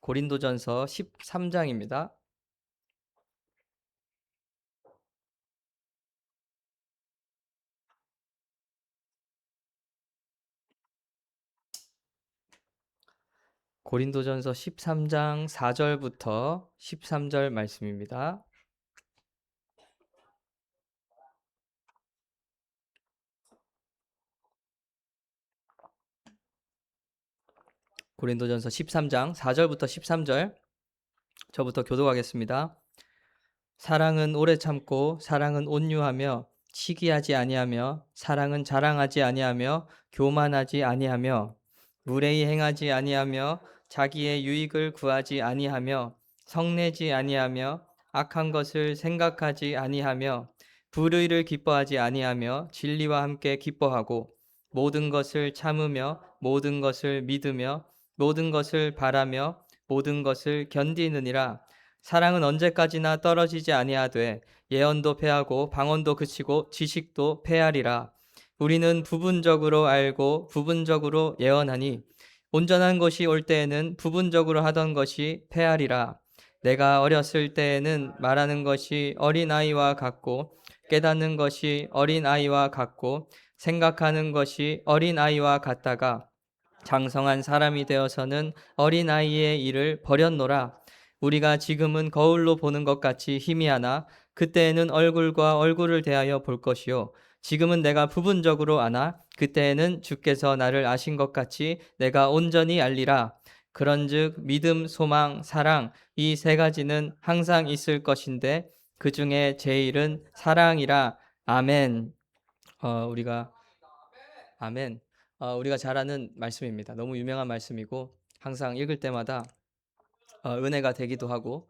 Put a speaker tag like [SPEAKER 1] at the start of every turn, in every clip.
[SPEAKER 1] 고린도전서 13장입니다. 고린도전서 13장 4절부터 13절 말씀입니다. 고린도전서 13장 4절부터 13절 저부터 교독하겠습니다. 사랑은 오래 참고 사랑은 온유하며 시기하지 아니하며 사랑은 자랑하지 아니하며 교만하지 아니하며 무례히 행하지 아니하며 자기의 유익을 구하지 아니하며 성내지 아니하며 악한 것을 생각하지 아니하며 불의를 기뻐하지 아니하며 진리와 함께 기뻐하고 모든 것을 참으며 모든 것을 믿으며 모든 것을 바라며 모든 것을 견디느니라. 사랑은 언제까지나 떨어지지 아니하되 예언도 패하고 방언도 그치고 지식도 패하리라. 우리는 부분적으로 알고 부분적으로 예언하니 온전한 것이 올 때에는 부분적으로 하던 것이 패하리라. 내가 어렸을 때에는 말하는 것이 어린아이와 같고 깨닫는 것이 어린아이와 같고 생각하는 것이 어린아이와 같다가 장성한 사람이 되어서는 어린아이의 일을 버렸노라. 우리가 지금은 거울로 보는 것 같이 희미하나 그때에는 얼굴과 얼굴을 대하여 볼 것이요 지금은 내가 부분적으로 아나 그때에는 주께서 나를 아신 것 같이 내가 온전히 알리라. 그런즉 믿음, 소망, 사랑 이 세 가지는 항상 있을 것인데 그 중에 제일은 사랑이라. 아멘. 우리가 아멘. 우리가 잘 아는 말씀입니다. 너무 유명한 말씀이고 항상 읽을 때마다 은혜가 되기도 하고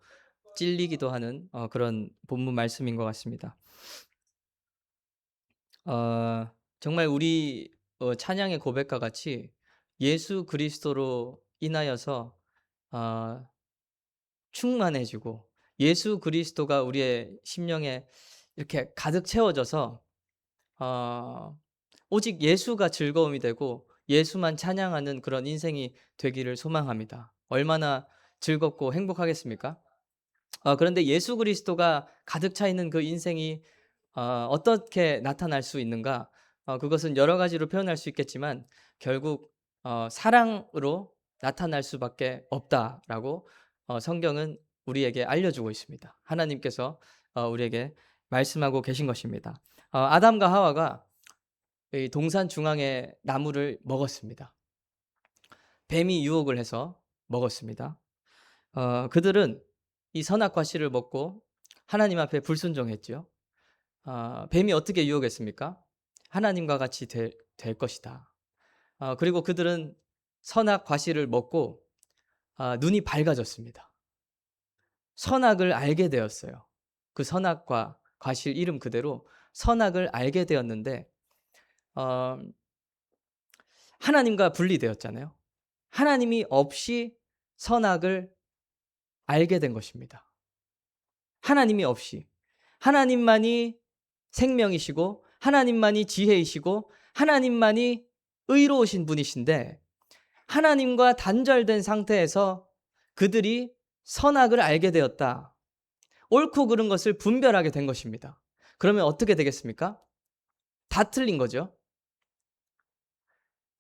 [SPEAKER 1] 찔리기도 하는 그런 본문 말씀인 것 같습니다. 정말 우리 찬양의 고백과 같이 예수 그리스도로 인하여서 충만해지고 예수 그리스도가 우리의 심령에 이렇게 가득 채워져서 오직 예수가 즐거움이 되고 예수만 찬양하는 그런 인생이 되기를 소망합니다. 얼마나 즐겁고 행복하겠습니까? 그런데 예수 그리스도가 가득 차 있는 그 인생이 어떻게 나타날 수 있는가? 그것은 여러 가지로 표현할 수 있겠지만 결국 사랑으로 나타날 수밖에 없다라고 성경은 우리에게 알려주고 있습니다. 하나님께서 우리에게 말씀하고 계신 것입니다. 아담과 하와가 이 동산 중앙의 나무를 먹었습니다. 뱀이 유혹을 해서 먹었습니다. 그들은 이 선악과 씨를 먹고 하나님 앞에 불순종했죠. 뱀이 어떻게 유혹했습니까? 하나님과 같이 될 것이다. 그리고 그들은 선악 과실을 먹고 눈이 밝아졌습니다. 선악을 알게 되었어요. 그 선악과 과실 이름 그대로 선악을 알게 되었는데 어, 하나님과 분리되었잖아요. 하나님이 없이 선악을 알게 된 것입니다. 하나님이 없이. 하나님만이 생명이시고 하나님만이 지혜이시고 하나님만이 의로우신 분이신데 하나님과 단절된 상태에서 그들이 선악을 알게 되었다. 옳고 그른 것을 분별하게 된 것입니다. 그러면 어떻게 되겠습니까? 다 틀린 거죠.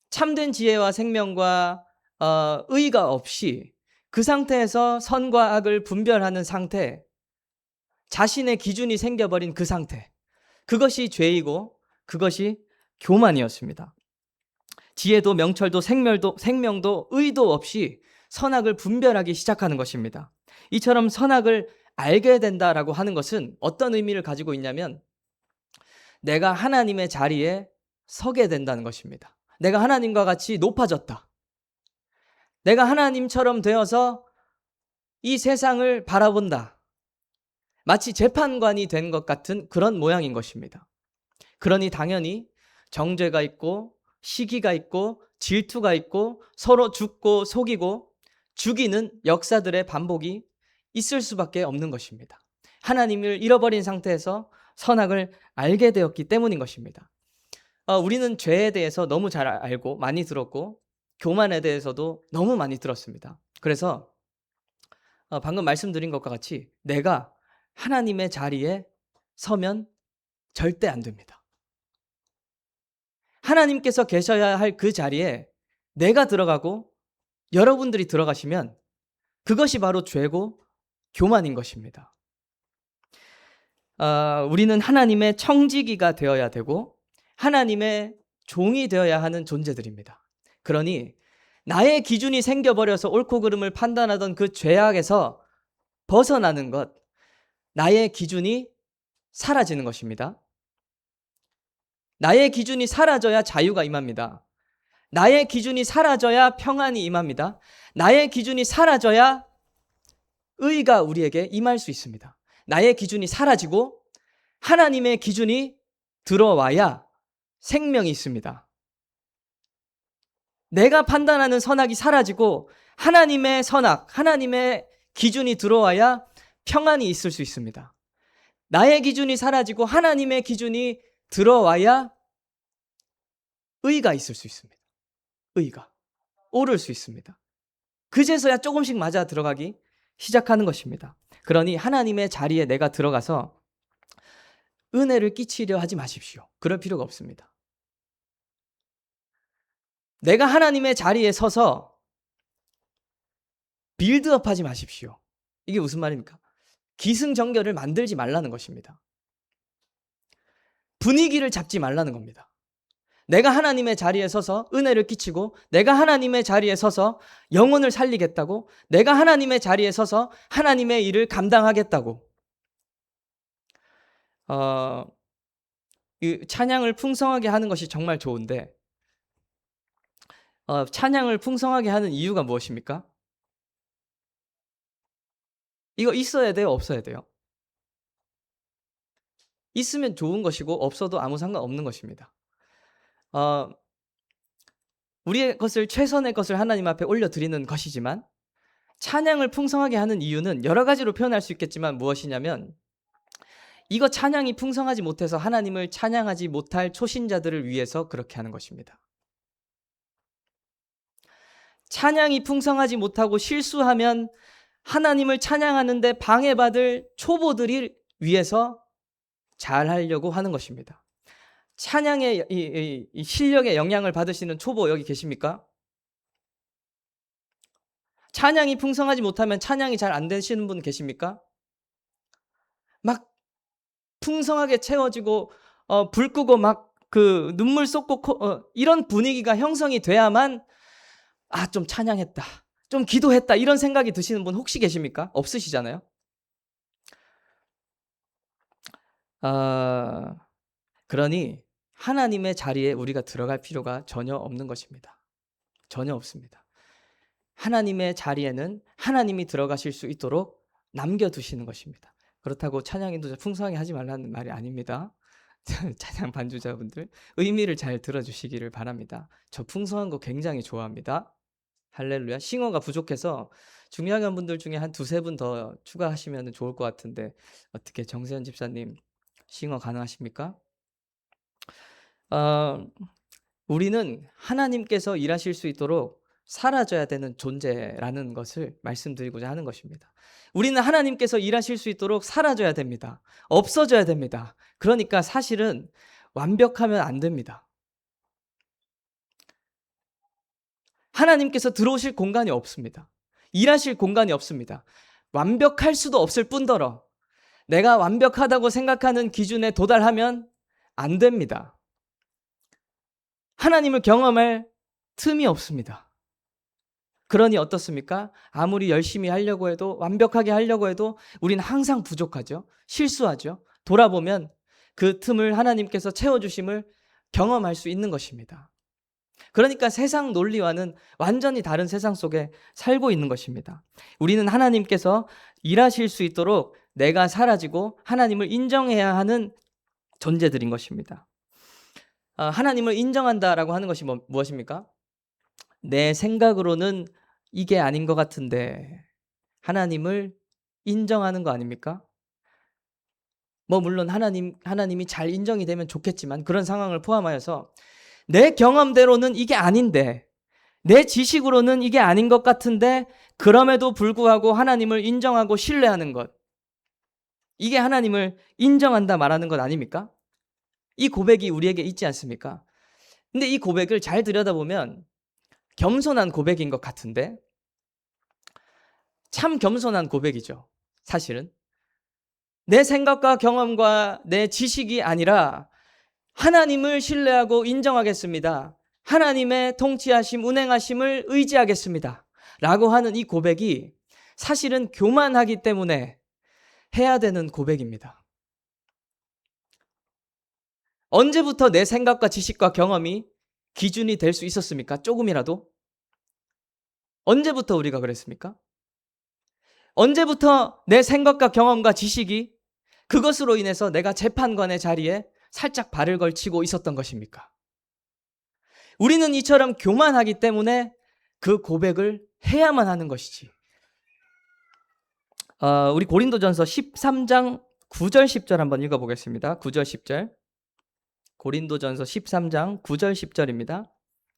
[SPEAKER 1] 참된 지혜와 생명과 의가 없이 그 상태에서 선과 악을 분별하는 상태, 자신의 기준이 생겨버린 그 상태, 그것이 죄이고 그것이 교만이었습니다. 지혜도 명철도 생명도 의도 없이 선악을 분별하기 시작하는 것입니다. 이처럼 선악을 알게 된다라고 하는 것은 어떤 의미를 가지고 있냐면 내가 하나님의 자리에 서게 된다는 것입니다. 내가 하나님과 같이 높아졌다. 내가 하나님처럼 되어서 이 세상을 바라본다. 마치 재판관이 된 것 같은 그런 모양인 것입니다. 그러니 당연히 정죄가 있고 시기가 있고 질투가 있고 서로 죽고 속이고 죽이는 역사들의 반복이 있을 수밖에 없는 것입니다. 하나님을 잃어버린 상태에서 선악을 알게 되었기 때문인 것입니다. 우리는 죄에 대해서 너무 잘 알고 많이 들었고 교만에 대해서도 너무 많이 들었습니다. 그래서 방금 말씀드린 것과 같이 내가 하나님의 자리에 서면 절대 안 됩니다. 하나님께서 계셔야 할 그 자리에 내가 들어가고 여러분들이 들어가시면 그것이 바로 죄고 교만인 것입니다. 우리는 하나님의 청지기가 되어야 되고 하나님의 종이 되어야 하는 존재들입니다. 그러니 나의 기준이 생겨버려서 옳고 그름을 판단하던 그 죄악에서 벗어나는 것, 나의 기준이 사라지는 것입니다. 나의 기준이 사라져야 자유가 임합니다. 나의 기준이 사라져야 평안이 임합니다. 나의 기준이 사라져야 의가 우리에게 임할 수 있습니다. 나의 기준이 사라지고 하나님의 기준이 들어와야 생명이 있습니다. 내가 판단하는 선악이 사라지고 하나님의 선악, 하나님의 기준이 들어와야 평안이 있을 수 있습니다. 나의 기준이 사라지고 하나님의 기준이 들어와야 의가 있을 수 있습니다. 의가 오를 수 있습니다. 그제서야 조금씩 맞아 들어가기 시작하는 것입니다. 그러니 하나님의 자리에 내가 들어가서 은혜를 끼치려 하지 마십시오. 그럴 필요가 없습니다. 내가 하나님의 자리에 서서 빌드업 하지 마십시오. 이게 무슨 말입니까? 기승전결을 만들지 말라는 것입니다. 분위기를 잡지 말라는 겁니다. 내가 하나님의 자리에 서서 은혜를 끼치고 내가 하나님의 자리에 서서 영혼을 살리겠다고 내가 하나님의 자리에 서서 하나님의 일을 감당하겠다고 이 찬양을 풍성하게 하는 것이 정말 좋은데 찬양을 풍성하게 하는 이유가 무엇입니까? 이거 있어야 돼요? 없어야 돼요? 있으면 좋은 것이고 없어도 아무 상관없는 것입니다. 우리의 것을 최선의 것을 하나님 앞에 올려드리는 것이지만 찬양을 풍성하게 하는 이유는 여러 가지로 표현할 수 있겠지만 무엇이냐면 이거 찬양이 풍성하지 못해서 하나님을 찬양하지 못할 초신자들을 위해서 그렇게 하는 것입니다. 찬양이 풍성하지 못하고 실수하면 하나님을 찬양하는데 방해받을 초보들이 위해서 잘하려고 하는 것입니다. 찬양의 이 실력의 영향을 받으시는 초보 여기 계십니까? 찬양이 풍성하지 못하면 찬양이 잘 안 되시는 분 계십니까? 막 풍성하게 채워지고 불 끄고 막 그 눈물 쏟고 이런 분위기가 형성이 돼야만 좀 찬양했다, 좀 기도했다 이런 생각이 드시는 분 혹시 계십니까? 없으시잖아요. 그러니 하나님의 자리에 우리가 들어갈 필요가 전혀 없는 것입니다. 전혀 없습니다. 하나님의 자리에는 하나님이 들어가실 수 있도록 남겨두시는 것입니다. 그렇다고 찬양인도 풍성하게 하지 말라는 말이 아닙니다. 찬양 반주자분들 의미를 잘 들어주시기를 바랍니다. 저 풍성한 거 굉장히 좋아합니다. 할렐루야. 싱어가 부족해서 중요한 분들 중에 한 두세 분 더 추가하시면 좋을 것 같은데 어떻게 정세현 집사님 싱어 가능하십니까? 우리는 하나님께서 일하실 수 있도록 사라져야 되는 존재라는 것을 말씀드리고자 하는 것입니다. 우리는 하나님께서 일하실 수 있도록 사라져야 됩니다. 없어져야 됩니다. 그러니까 사실은 완벽하면 안 됩니다. 하나님께서 들어오실 공간이 없습니다. 일하실 공간이 없습니다. 완벽할 수도 없을 뿐더러 내가 완벽하다고 생각하는 기준에 도달하면 안 됩니다. 하나님을 경험할 틈이 없습니다. 그러니 어떻습니까? 아무리 열심히 하려고 해도 완벽하게 하려고 해도 우리는 항상 부족하죠. 실수하죠. 돌아보면 그 틈을 하나님께서 채워주심을 경험할 수 있는 것입니다. 그러니까 세상 논리와는 완전히 다른 세상 속에 살고 있는 것입니다. 우리는 하나님께서 일하실 수 있도록 내가 사라지고 하나님을 인정해야 하는 존재들인 것입니다. 하나님을 인정한다라고 하는 것이 무엇입니까? 내 생각으로는 이게 아닌 것 같은데 하나님을 인정하는 거 아닙니까? 물론 하나님이 잘 인정이 되면 좋겠지만 그런 상황을 포함하여서 내 경험대로는 이게 아닌데 내 지식으로는 이게 아닌 것 같은데 그럼에도 불구하고 하나님을 인정하고 신뢰하는 것. 이게 하나님을 인정한다 말하는 것 아닙니까? 이 고백이 우리에게 있지 않습니까? 근데 이 고백을 잘 들여다보면 겸손한 고백인 것 같은데 참 겸손한 고백이죠. 사실은. 내 생각과 경험과 내 지식이 아니라 하나님을 신뢰하고 인정하겠습니다. 하나님의 통치하심, 운행하심을 의지하겠습니다. 라고 하는 이 고백이 사실은 교만하기 때문에 해야 되는 고백입니다. 언제부터 내 생각과 지식과 경험이 기준이 될 수 있었습니까? 조금이라도? 언제부터 우리가 그랬습니까? 언제부터 내 생각과 경험과 지식이 그것으로 인해서 내가 재판관의 자리에 살짝 발을 걸치고 있었던 것입니까? 우리는 이처럼 교만하기 때문에 그 고백을 해야만 하는 것이지. 우리 고린도전서 13장 9절 10절 한번 읽어보겠습니다. 9절 10절. 고린도전서 13장 9절 10절입니다.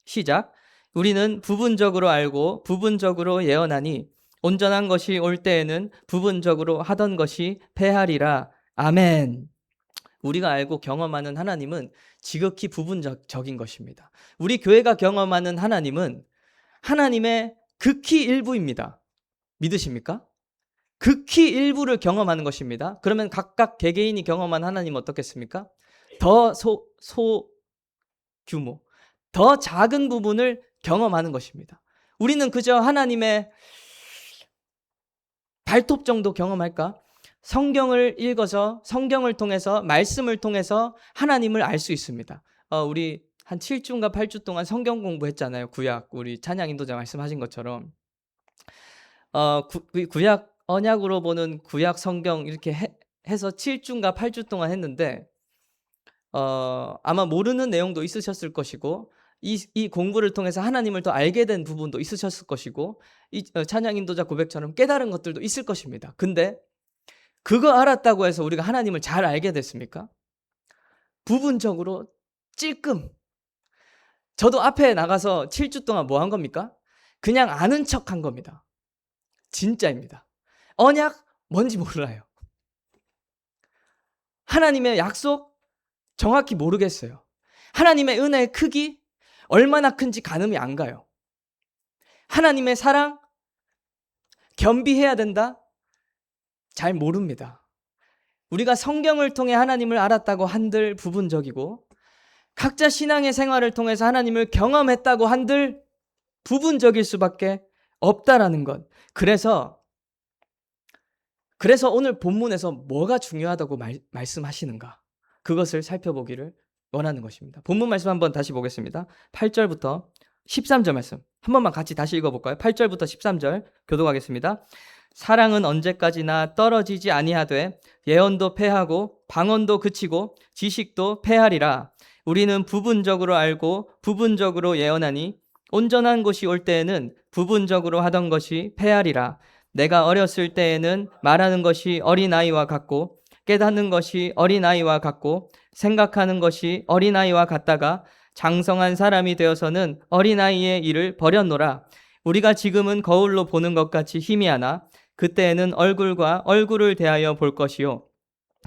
[SPEAKER 1] 시작. 우리는 부분적으로 알고 부분적으로 예언하니 온전한 것이 올 때에는 부분적으로 하던 것이 패하리라. 아멘. 우리가 알고 경험하는 하나님은 지극히 부분적인 것입니다. 우리 교회가 경험하는 하나님은 하나님의 극히 일부입니다. 믿으십니까? 극히 일부를 경험하는 것입니다. 그러면 각각 개개인이 경험한 하나님은 어떻겠습니까? 더 소규모, 더 작은 부분을 경험하는 것입니다. 우리는 그저 하나님의 발톱 정도 경험할까? 성경을 읽어서 성경을 통해서 말씀을 통해서 하나님을 알 수 있습니다. 우리 한 7주인가 8주 동안 성경 공부했잖아요. 구약 우리 찬양 인도자 말씀하신 것처럼 구약 언약으로 보는 구약 성경 이렇게 해서 7주인가 8주 동안 했는데 아마 모르는 내용도 있으셨을 것이고 이 공부를 통해서 하나님을 더 알게 된 부분도 있으셨을 것이고 이 찬양 인도자 고백처럼 깨달은 것들도 있을 것입니다. 근데 그거 알았다고 해서 우리가 하나님을 잘 알게 됐습니까? 부분적으로 찔끔. 저도 앞에 나가서 7주 동안 뭐 한 겁니까? 그냥 아는 척 한 겁니다. 진짜입니다. 언약 뭔지 몰라요. 하나님의 약속 정확히 모르겠어요. 하나님의 은혜의 크기 얼마나 큰지 가늠이 안 가요. 하나님의 사랑 겸비해야 된다? 잘 모릅니다. 우리가 성경을 통해 하나님을 알았다고 한들 부분적이고 각자 신앙의 생활을 통해서 하나님을 경험했다고 한들 부분적일 수밖에 없다라는 것. 그래서 오늘 본문에서 뭐가 중요하다고 말씀하시는가? 그것을 살펴보기를 원하는 것입니다. 본문 말씀 한번 다시 보겠습니다. 8절부터 13절 말씀. 한 번만 같이 다시 읽어볼까요? 8절부터 13절 교독하겠습니다. 사랑은 언제까지나 떨어지지 아니하되 예언도 패하고 방언도 그치고 지식도 패하리라. 우리는 부분적으로 알고 부분적으로 예언하니 온전한 것이 올 때에는 부분적으로 하던 것이 패하리라. 내가 어렸을 때에는 말하는 것이 어린아이와 같고 깨닫는 것이 어린아이와 같고 생각하는 것이 어린아이와 같다가 장성한 사람이 되어서는 어린아이의 일을 버렸노라. 우리가 지금은 거울로 보는 것 같이 희미하나 그때에는 얼굴과 얼굴을 대하여 볼 것이요.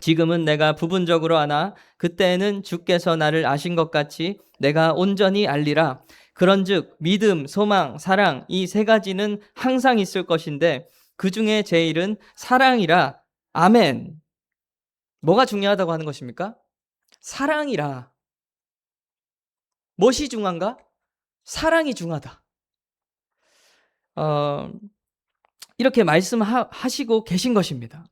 [SPEAKER 1] 지금은 내가 부분적으로 아나 그때에는 주께서 나를 아신 것 같이 내가 온전히 알리라. 그런즉 믿음, 소망, 사랑 이 세 가지는 항상 있을 것인데 그 중에 제일은 사랑이라. 아멘. 뭐가 중요하다고 하는 것입니까? 사랑이라. 무엇이 중요한가? 사랑이 중요하다. 이렇게 말씀하시고 계신 것입니다.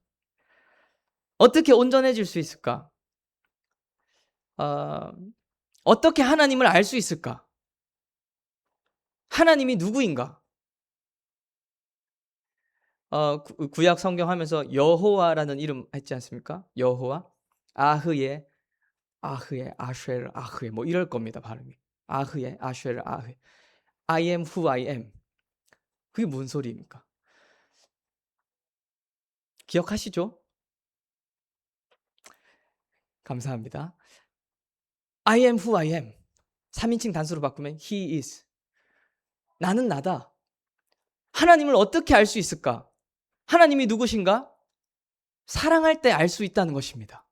[SPEAKER 1] 어떻게 온전해질 수 있을까? 어떻게 하나님을 알 수 있을까? 하나님이 누구인가? 구약 성경 하면서 여호와라는 이름 했지 않습니까? 여호와, 아흐예, 아쉐르, 아흐예 뭐 이럴 겁니다 발음이. 아흐예, 아쉐르, 아흐예. I am who I am. 그게 무슨 소리입니까? 기억하시죠? 감사합니다. I am who I am. 3인칭 단수로 바꾸면 he is. 나는 나다. 하나님을 어떻게 알 수 있을까? 하나님이 누구신가? 사랑할 때 알 수 있다는 것입니다.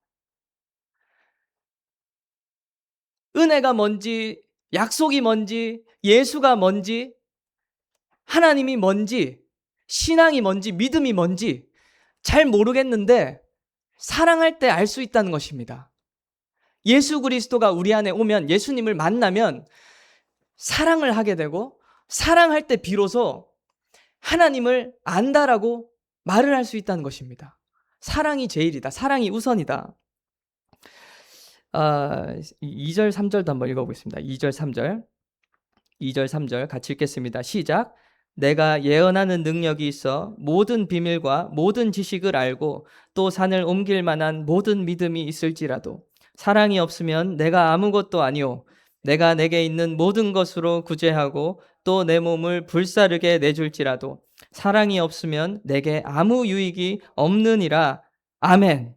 [SPEAKER 1] 은혜가 뭔지, 약속이 뭔지, 예수가 뭔지, 하나님이 뭔지, 신앙이 뭔지, 믿음이 뭔지 잘 모르겠는데 사랑할 때 알 수 있다는 것입니다. 예수 그리스도가 우리 안에 오면, 예수님을 만나면 사랑을 하게 되고, 사랑할 때 비로소 하나님을 안다라고 말을 할 수 있다는 것입니다. 사랑이 제일이다. 사랑이 우선이다. 2절 3절도 한번 읽어보겠습니다. 2절 3절 2절 3절 같이 읽겠습니다. 시작. 내가 예언하는 능력이 있어 모든 비밀과 모든 지식을 알고 또 산을 옮길 만한 모든 믿음이 있을지라도 사랑이 없으면 내가 아무것도 아니오. 내가 내게 있는 모든 것으로 구제하고 또 내 몸을 불사르게 내줄지라도 사랑이 없으면 내게 아무 유익이 없느니라. 아멘.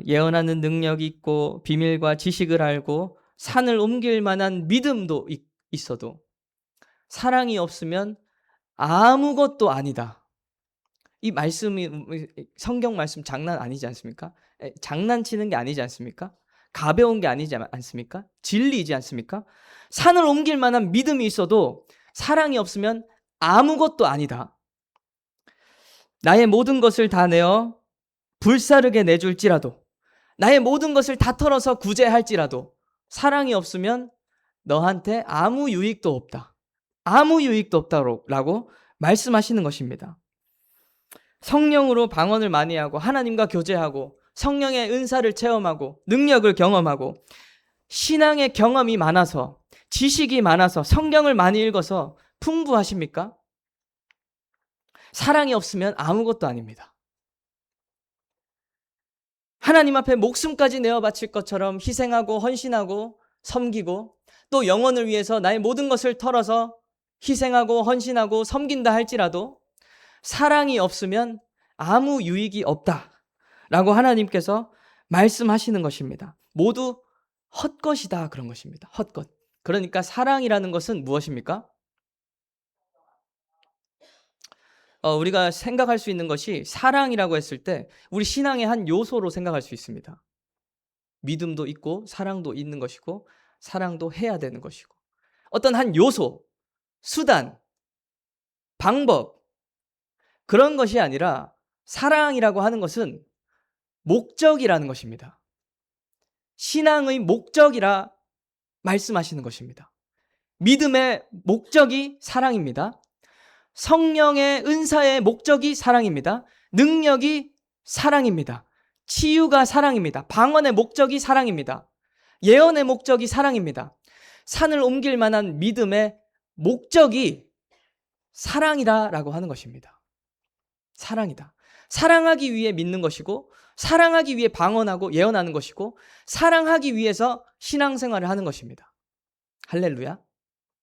[SPEAKER 1] 예언하는 능력이 있고 비밀과 지식을 알고 산을 옮길 만한 믿음도 있어도 사랑이 없으면 아무것도 아니다. 이 말씀이, 성경 말씀 장난 아니지 않습니까? 장난치는 게 아니지 않습니까? 가벼운 게 아니지 않습니까? 진리이지 않습니까? 산을 옮길 만한 믿음이 있어도 사랑이 없으면 아무것도 아니다. 나의 모든 것을 다 내어 불사르게 내줄지라도, 나의 모든 것을 다 털어서 구제할지라도 사랑이 없으면 너한테 아무 유익도 없다. 아무 유익도 없다라고 말씀하시는 것입니다. 성령으로 방언을 많이 하고 하나님과 교제하고 성령의 은사를 체험하고 능력을 경험하고 신앙의 경험이 많아서, 지식이 많아서, 성경을 많이 읽어서 풍부하십니까? 사랑이 없으면 아무것도 아닙니다. 하나님 앞에 목숨까지 내어 바칠 것처럼 희생하고 헌신하고 섬기고 또 영혼을 위해서 나의 모든 것을 털어서 희생하고 헌신하고 섬긴다 할지라도 사랑이 없으면 아무 유익이 없다라고 하나님께서 말씀하시는 것입니다. 모두 헛것이다, 그런 것입니다. 헛것. 그러니까 사랑이라는 것은 무엇입니까? 우리가 생각할 수 있는 것이, 사랑이라고 했을 때 우리 신앙의 한 요소로 생각할 수 있습니다. 믿음도 있고 사랑도 있는 것이고 사랑도 해야 되는 것이고, 어떤 한 요소, 수단, 방법, 그런 것이 아니라 사랑이라고 하는 것은 목적이라는 것입니다. 신앙의 목적이라 말씀하시는 것입니다. 믿음의 목적이 사랑입니다. 성령의 은사의 목적이 사랑입니다. 능력이 사랑입니다. 치유가 사랑입니다. 방언의 목적이 사랑입니다. 예언의 목적이 사랑입니다. 산을 옮길 만한 믿음의 목적이 사랑이다라고 하는 것입니다. 사랑이다. 사랑하기 위해 믿는 것이고, 사랑하기 위해 방언하고 예언하는 것이고, 사랑하기 위해서 신앙생활을 하는 것입니다. 할렐루야.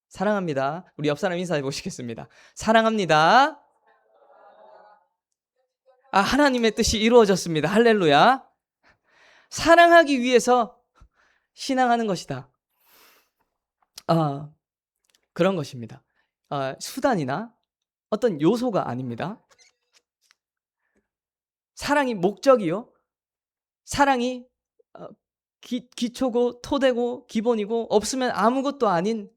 [SPEAKER 1] 사랑합니다. 우리 옆 사람 인사해 보시겠습니다. 사랑합니다. 하나님의 뜻이 이루어졌습니다. 할렐루야. 사랑하기 위해서 신앙하는 것이다. 그런 것입니다. 수단이나 어떤 요소가 아닙니다. 사랑이 목적이요. 사랑이 기초고 토대고 기본이고 없으면 아무것도 아닌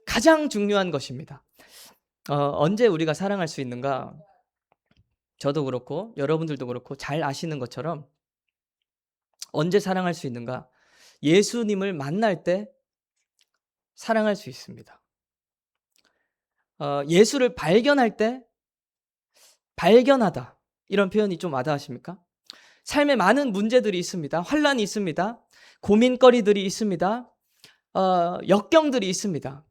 [SPEAKER 1] 가장 중요한 것입니다. 언제 우리가 사랑할 수 있는가? 저도 그렇고 여러분들도 그렇고 잘 아시는 것처럼 언제 사랑할 수 있는가? 예수님을 만날 때 사랑할 수 있습니다. 예수를 발견할 때 발견하다, 이런 표현이 좀 와닿으십니까? 삶에 많은 문제들이 있습니다. 환난이 있습니다. 고민거리들이 있습니다. 역경들이 있습니다.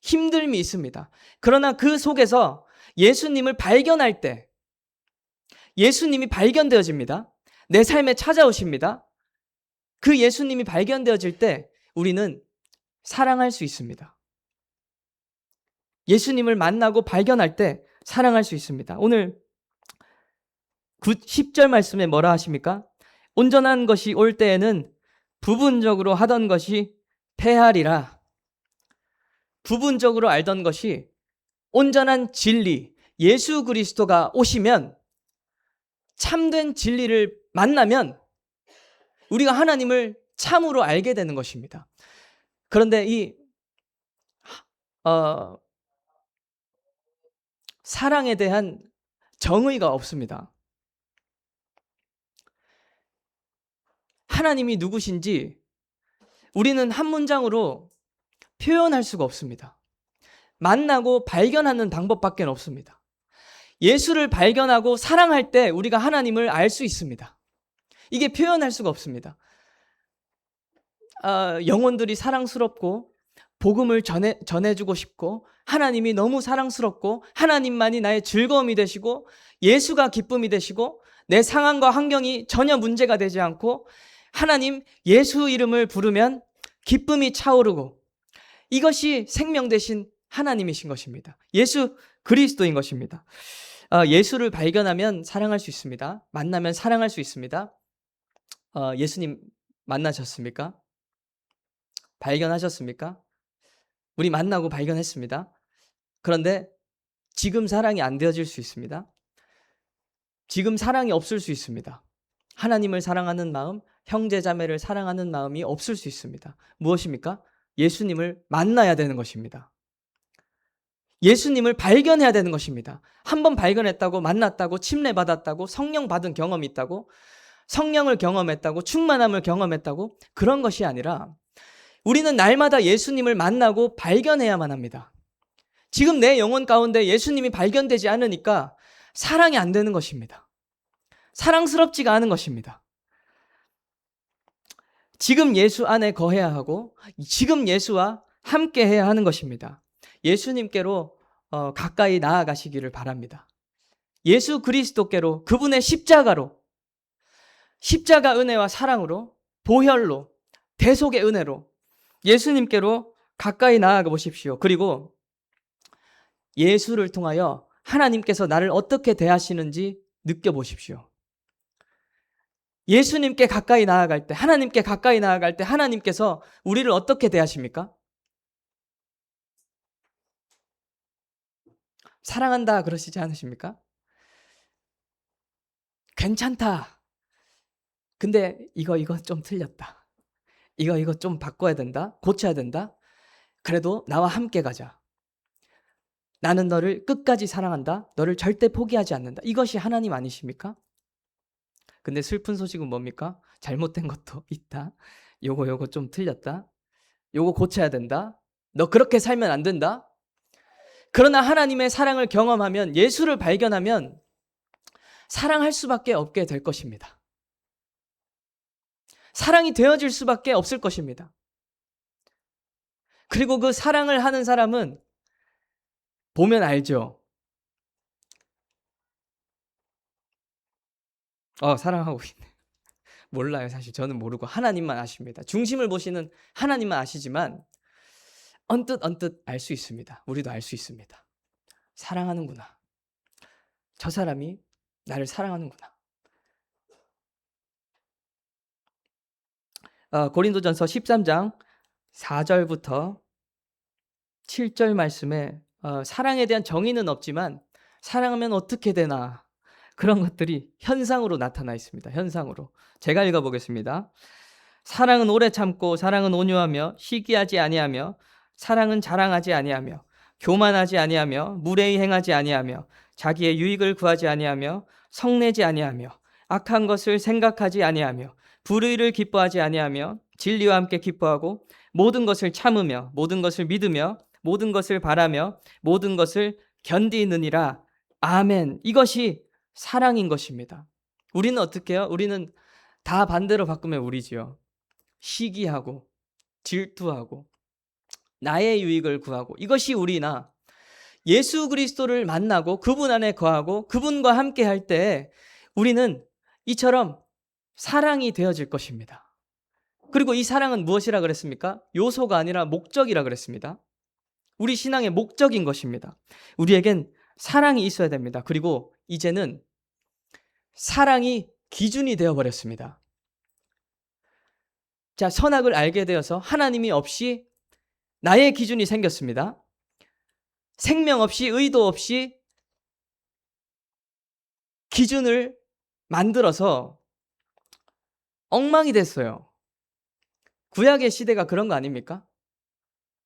[SPEAKER 1] 힘듦이 있습니다. 그러나 그 속에서 예수님을 발견할 때, 예수님이 발견되어집니다. 내 삶에 찾아오십니다. 그 예수님이 발견되어질 때 우리는 사랑할 수 있습니다. 예수님을 만나고 발견할 때 사랑할 수 있습니다. 오늘 10절 말씀에 뭐라 하십니까? 온전한 것이 올 때에는 부분적으로 하던 것이 패하리라. 부분적으로 알던 것이 온전한 진리, 예수 그리스도가 오시면, 참된 진리를 만나면 우리가 하나님을 참으로 알게 되는 것입니다. 그런데 이 사랑에 대한 정의가 없습니다. 하나님이 누구신지 우리는 한 문장으로 표현할 수가 없습니다. 만나고 발견하는 방법밖에 없습니다. 예수를 발견하고 사랑할 때 우리가 하나님을 알 수 있습니다. 이게 표현할 수가 없습니다. 영혼들이 사랑스럽고 복음을 전해주고 싶고, 하나님이 너무 사랑스럽고 하나님만이 나의 즐거움이 되시고 예수가 기쁨이 되시고 내 상황과 환경이 전혀 문제가 되지 않고 하나님 예수 이름을 부르면 기쁨이 차오르고, 이것이 생명 되신 하나님이신 것입니다. 예수 그리스도인 것입니다. 예수를 발견하면 사랑할 수 있습니다. 만나면 사랑할 수 있습니다. 예수님 만나셨습니까? 발견하셨습니까? 우리 만나고 발견했습니다. 그런데 지금 사랑이 안 되어질 수 있습니다. 지금 사랑이 없을 수 있습니다. 하나님을 사랑하는 마음, 형제 자매를 사랑하는 마음이 없을 수 있습니다. 무엇입니까? 예수님을 만나야 되는 것입니다. 예수님을 발견해야 되는 것입니다. 한번 발견했다고, 만났다고, 침례받았다고, 성령 받은 경험이 있다고, 성령을 경험했다고, 충만함을 경험했다고, 그런 것이 아니라 우리는 날마다 예수님을 만나고 발견해야만 합니다. 지금 내 영혼 가운데 예수님이 발견되지 않으니까 사랑이 안 되는 것입니다. 사랑스럽지가 않은 것입니다. 지금 예수 안에 거해야 하고 지금 예수와 함께 해야 하는 것입니다. 예수님께로 가까이 나아가시기를 바랍니다. 예수 그리스도께로, 그분의 십자가로, 십자가 은혜와 사랑으로, 보혈로, 대속의 은혜로 예수님께로 가까이 나아가 보십시오. 그리고 예수를 통하여 하나님께서 나를 어떻게 대하시는지 느껴보십시오. 예수님께 가까이 나아갈 때, 하나님께 가까이 나아갈 때 하나님께서 우리를 어떻게 대하십니까? 사랑한다 그러시지 않으십니까? 괜찮다. 근데 이거 좀 틀렸다. 이거 좀 바꿔야 된다. 고쳐야 된다. 그래도 나와 함께 가자. 나는 너를 끝까지 사랑한다. 너를 절대 포기하지 않는다. 이것이 하나님 아니십니까? 근데 슬픈 소식은 뭡니까? 잘못된 것도 있다. 요거 좀 틀렸다. 요거 고쳐야 된다. 너 그렇게 살면 안 된다. 그러나 하나님의 사랑을 경험하면, 예수를 발견하면 사랑할 수밖에 없게 될 것입니다. 사랑이 되어질 수밖에 없을 것입니다. 그리고 그 사랑을 하는 사람은 보면 알죠. 사랑하고 있네. 몰라요. 사실 저는 모르고 하나님만 아십니다. 중심을 보시는 하나님만 아시지만 언뜻 알 수 있습니다. 우리도 알 수 있습니다. 사랑하는구나. 저 사람이 나를 사랑하는구나. 고린도전서 13장 4절부터 7절 말씀에 사랑에 대한 정의는 없지만 사랑하면 어떻게 되나, 그런 것들이 현상으로 나타나 있습니다. 현상으로. 제가 읽어보겠습니다. 사랑은 오래 참고, 사랑은 온유하며, 시기하지 아니하며, 사랑은 자랑하지 아니하며, 교만하지 아니하며, 무례히 행하지 아니하며, 자기의 유익을 구하지 아니하며, 성내지 아니하며, 악한 것을 생각하지 아니하며, 불의를 기뻐하지 아니하며, 진리와 함께 기뻐하고, 모든 것을 참으며, 모든 것을 믿으며, 모든 것을 바라며, 모든 것을 견디느니라. 아멘. 이것이 사랑인 것입니다. 우리는 어떻게 해요? 우리는 다 반대로 바꾸면 우리지요. 시기하고, 질투하고, 나의 유익을 구하고, 이것이 우리나, 예수 그리스도를 만나고 그분 안에 거하고 그분과 함께 할 때 우리는 이처럼 사랑이 되어질 것입니다. 그리고 이 사랑은 무엇이라 그랬습니까? 요소가 아니라 목적이라 그랬습니다. 우리 신앙의 목적인 것입니다. 우리에겐 사랑이 있어야 됩니다. 그리고 이제는 사랑이 기준이 되어버렸습니다. 자, 선악을 알게 되어서 하나님이 없이 나의 기준이 생겼습니다. 생명 없이 의도 없이 기준을 만들어서 엉망이 됐어요. 구약의 시대가 그런 거 아닙니까?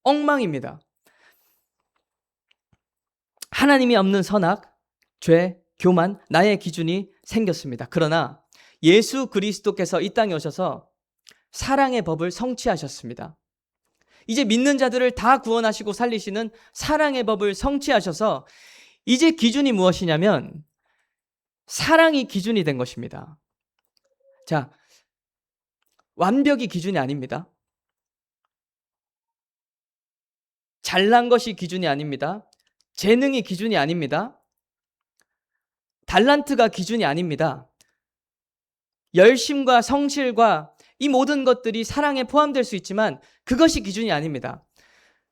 [SPEAKER 1] 엉망입니다. 하나님이 없는 선악, 죄, 교만, 나의 기준이 생겼습니다. 그러나 예수 그리스도께서 이 땅에 오셔서 사랑의 법을 성취하셨습니다. 이제 믿는 자들을 다 구원하시고 살리시는 사랑의 법을 성취하셔서 이제 기준이 무엇이냐면 사랑이 기준이 된 것입니다. 자, 완벽이 기준이 아닙니다. 잘난 것이 기준이 아닙니다. 재능이 기준이 아닙니다. 달란트가 기준이 아닙니다. 열심과 성실과 이 모든 것들이 사랑에 포함될 수 있지만 그것이 기준이 아닙니다.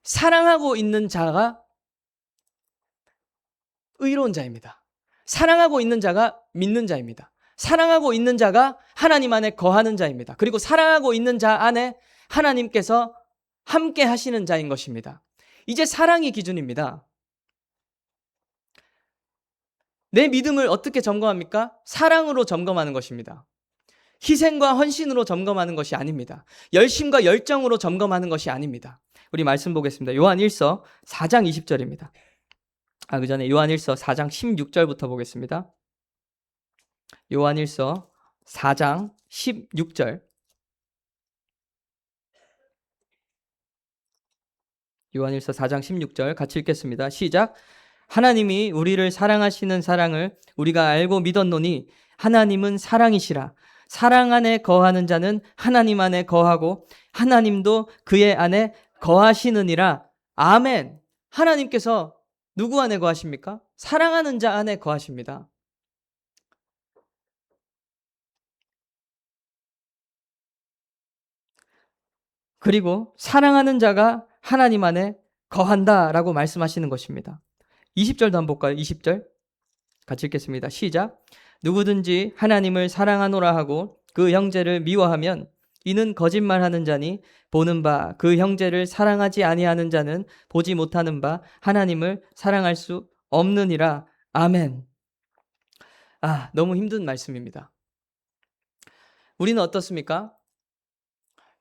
[SPEAKER 1] 사랑하고 있는 자가 의로운 자입니다. 사랑하고 있는 자가 믿는 자입니다. 사랑하고 있는 자가 하나님 안에 거하는 자입니다. 그리고 사랑하고 있는 자 안에 하나님께서 함께 하시는 자인 것입니다. 이제 사랑이 기준입니다. 내 믿음을 어떻게 점검합니까? 사랑으로 점검하는 것입니다. 희생과 헌신으로 점검하는 것이 아닙니다. 열심과 열정으로 점검하는 것이 아닙니다. 우리 말씀 보겠습니다. 요한 1서 4장 20절입니다. 그 전에 요한 1서 4장 16절부터 보겠습니다. 요한 1서 4장 16절. 요한 1서 4장 16절 같이 읽겠습니다. 시작. 하나님이 우리를 사랑하시는 사랑을 우리가 알고 믿었노니 하나님은 사랑이시라. 사랑 안에 거하는 자는 하나님 안에 거하고 하나님도 그의 안에 거하시느니라. 아멘. 하나님께서 누구 안에 거하십니까? 사랑하는 자 안에 거하십니다. 그리고 사랑하는 자가 하나님 안에 거한다라고 말씀하시는 것입니다. 20절도 한번 볼까요? 20절 같이 읽겠습니다. 시작. 누구든지 하나님을 사랑하노라 하고 그 형제를 미워하면 이는 거짓말하는 자니 보는 바 그 형제를 사랑하지 아니하는 자는 보지 못하는 바 하나님을 사랑할 수 없느니라. 아멘. 너무 힘든 말씀입니다. 우리는 어떻습니까?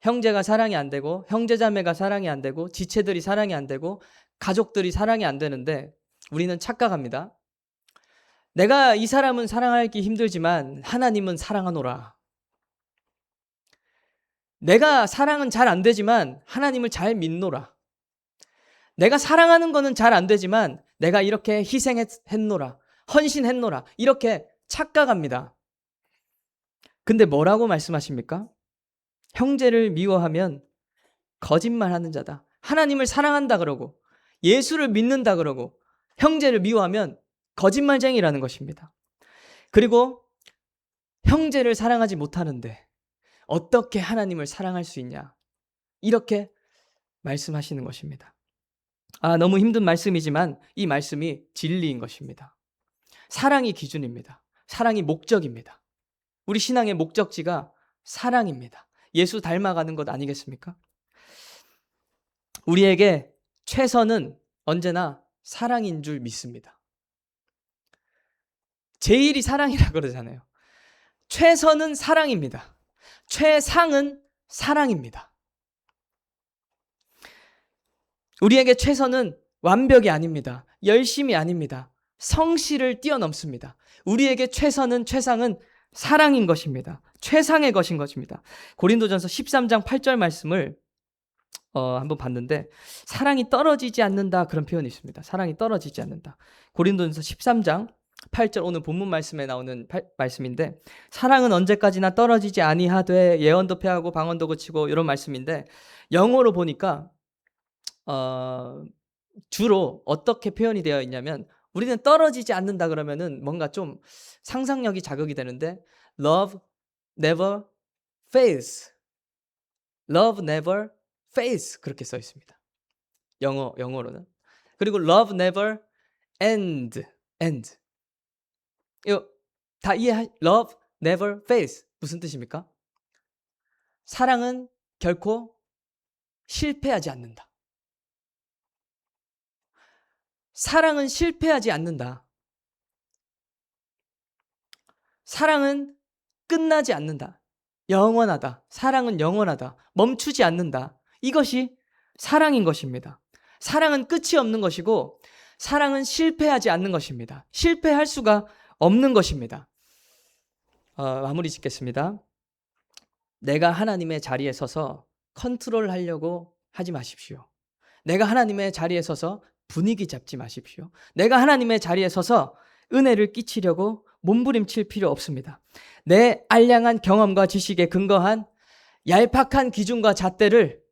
[SPEAKER 1] 형제가 사랑이 안 되고 형제자매가 사랑이 안 되고 지체들이 사랑이 안 되고 가족들이 사랑이 안 되는데 우리는 착각합니다. 내가 이 사람은 사랑하기 힘들지만 하나님은 사랑하노라. 내가 사랑은 잘 안 되지만 하나님을 잘 믿노라. 내가 사랑하는 거는 잘 안 되지만 내가 이렇게 희생했노라. 헌신했노라. 이렇게 착각합니다. 근데 뭐라고 말씀하십니까? 형제를 미워하면 거짓말하는 자다. 하나님을 사랑한다 그러고 예수를 믿는다 그러고 형제를 미워하면 거짓말쟁이라는 것입니다. 그리고 형제를 사랑하지 못하는데 어떻게 하나님을 사랑할 수 있냐? 이렇게 말씀하시는 것입니다. 너무 힘든 말씀이지만 이 말씀이 진리인 것입니다. 사랑이 기준입니다. 사랑이 목적입니다. 우리 신앙의 목적지가 사랑입니다. 예수 닮아가는 것 아니겠습니까? 우리에게 최선은 언제나 사랑인 줄 믿습니다. 제일이 사랑이라 그러잖아요. 최선은 사랑입니다. 최상은 사랑입니다. 우리에게 최선은 완벽이 아닙니다. 열심이 아닙니다. 성실을 뛰어넘습니다. 우리에게 최선은 최상은 사랑인 것입니다. 최상의 것인 것입니다. 고린도전서 13장 8절 말씀을 한번 봤는데 사랑이 떨어지지 않는다 그런 표현이 있습니다. 사랑이 떨어지지 않는다. 고린도전서 13장 8절 오늘 본문 말씀에 나오는 말씀인데 사랑은 언제까지나 떨어지지 아니하되 예언도 패하고 방언도 그치고 이런 말씀인데 영어로 보니까 주로 어떻게 표현이 되어 있냐면 우리는 떨어지지 않는다 그러면은 뭔가 좀 상상력이 자극이 되는데 love never fails. love never fails 그렇게 써 있습니다. 영어로는. 그리고 love never end. 이거 다 love never fails 무슨 뜻입니까? 사랑은 결코 실패하지 않는다. 사랑은 실패하지 않는다. 사랑은 끝나지 않는다. 영원하다. 사랑은 영원하다. 멈추지 않는다. 이것이 사랑인 것입니다. 사랑은 끝이 없는 것이고 사랑은 실패하지 않는 것입니다. 실패할 수가 없는 것입니다. 마무리 짓겠습니다. 내가 하나님의 자리에 서서 컨트롤하려고 하지 마십시오. 내가 하나님의 자리에 서서 분위기 잡지 마십시오. 내가 하나님의 자리에 서서 은혜를 끼치려고 몸부림칠 필요 없습니다. 내 알량한 경험과 지식에 근거한 얄팍한 기준과 잣대를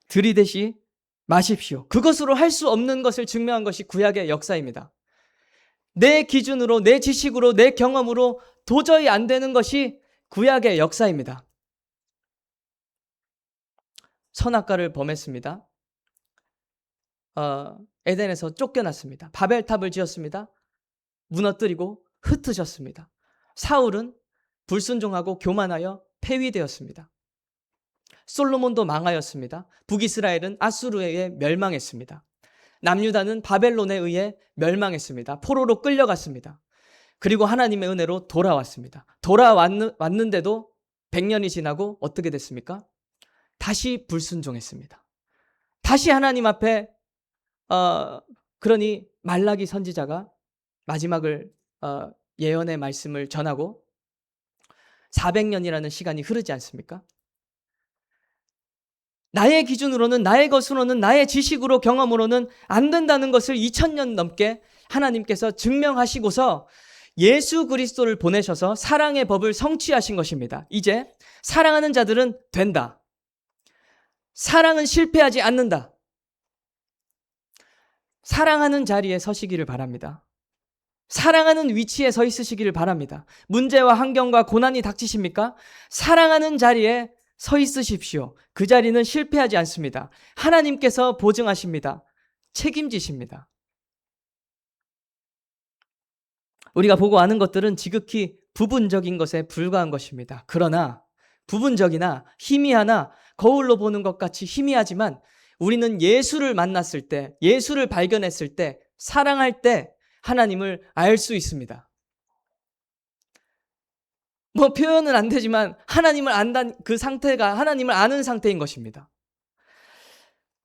[SPEAKER 1] 들이대시 마십시오. 그것으로 할 수 없는 것을 증명한 것이 구약의 역사입니다. 내 기준으로, 내 지식으로, 내 경험으로 도저히 안 되는 것이 구약의 역사입니다. 선악과를 범했습니다. 에덴에서 쫓겨났습니다. 바벨탑을 지었습니다. 무너뜨리고 흩으셨습니다. 사울은 불순종하고 교만하여 폐위되었습니다. 솔로몬도 망하였습니다. 북이스라엘은 아수르에 의해 멸망했습니다. 남유다는 바벨론에 의해 멸망했습니다. 포로로 끌려갔습니다. 그리고 하나님의 은혜로 돌아왔습니다. 돌아왔는데도 100년이 지나고 어떻게 됐습니까? 다시 불순종했습니다. 다시 하나님 앞에 그러니 말라기 선지자가 마지막을 예언의 말씀을 전하고 400년이라는 시간이 흐르지 않습니까? 나의 기준으로는, 나의 것으로는, 나의 지식으로, 경험으로는 안 된다는 것을 2000년 넘게 하나님께서 증명하시고서 예수 그리스도를 보내셔서 사랑의 법을 성취하신 것입니다. 이제 사랑하는 자들은 된다. 사랑은 실패하지 않는다. 사랑하는 자리에 서시기를 바랍니다. 사랑하는 위치에 서 있으시기를 바랍니다. 문제와 환경과 고난이 닥치십니까? 사랑하는 자리에 서 있으십시오. 그 자리는 실패하지 않습니다. 하나님께서 보증하십니다. 책임지십니다. 우리가 보고 아는 것들은 지극히 부분적인 것에 불과한 것입니다. 그러나 부분적이나 희미하나 거울로 보는 것 같이 희미하지만 우리는 예수를 만났을 때, 예수를 발견했을 때, 사랑할 때 하나님을 알 수 있습니다. 표현은 안 되지만 하나님을 안다는 그 상태가 하나님을 아는 상태인 것입니다.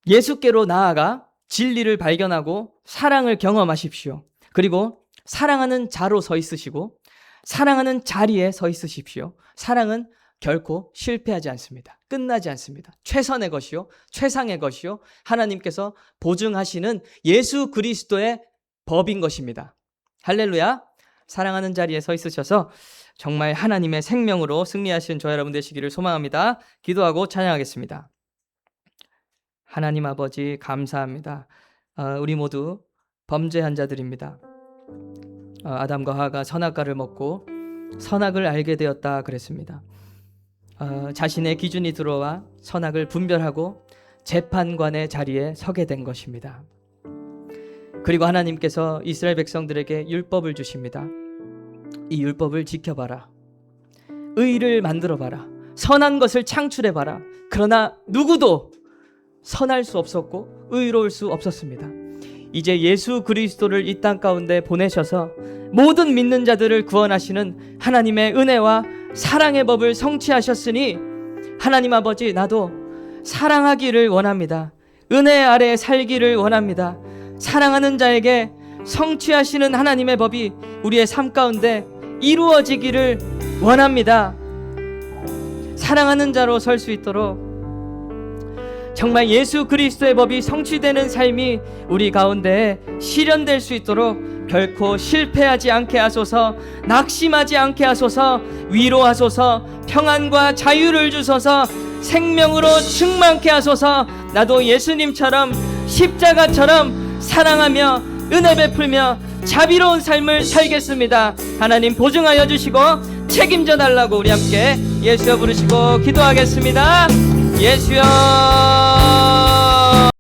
[SPEAKER 1] 예수께로 나아가 진리를 발견하고 사랑을 경험하십시오. 그리고 사랑하는 자로 서 있으시고 사랑하는 자리에 서 있으십시오. 사랑은 결코 실패하지 않습니다. 끝나지 않습니다. 최선의 것이요, 최상의 것이요, 하나님께서 보증하시는 예수 그리스도의 법인 것입니다. 할렐루야. 사랑하는 자리에 서 있으셔서 정말 하나님의 생명으로 승리하시는 저와 여러분 되시기를 소망합니다. 기도하고 찬양하겠습니다. 하나님 아버지 감사합니다. 우리 모두 범죄한 자들입니다. 아담과 하와가 선악과를 먹고 선악을 알게 되었다 그랬습니다. 자신의 기준이 들어와 선악을 분별하고 재판관의 자리에 서게 된 것입니다. 그리고 하나님께서 이스라엘 백성들에게 율법을 주십니다. 이 율법을 지켜봐라. 의를 만들어봐라. 선한 것을 창출해봐라. 그러나 누구도 선할 수 없었고 의로울 수 없었습니다. 이제 예수 그리스도를 이 땅 가운데 보내셔서 모든 믿는 자들을 구원하시는 하나님의 은혜와 사랑의 법을 성취하셨으니 하나님 아버지, 나도 사랑하기를 원합니다. 은혜 아래 살기를 원합니다. 사랑하는 자에게 성취하시는 하나님의 법이 우리의 삶 가운데 이루어지기를 원합니다. 사랑하는 자로 설 수 있도록 정말 예수 그리스도의 법이 성취되는 삶이 우리 가운데 실현될 수 있도록 결코 실패하지 않게 하소서, 낙심하지 않게 하소서, 위로하소서, 평안과 자유를 주소서, 생명으로 충만케 하소서. 나도 예수님처럼 십자가처럼 사랑하며 은혜 베풀며 자비로운 삶을 살겠습니다. 하나님 보증하여 주시고 책임져 달라고 우리 함께 예수여 부르시고 기도하겠습니다. 예수여.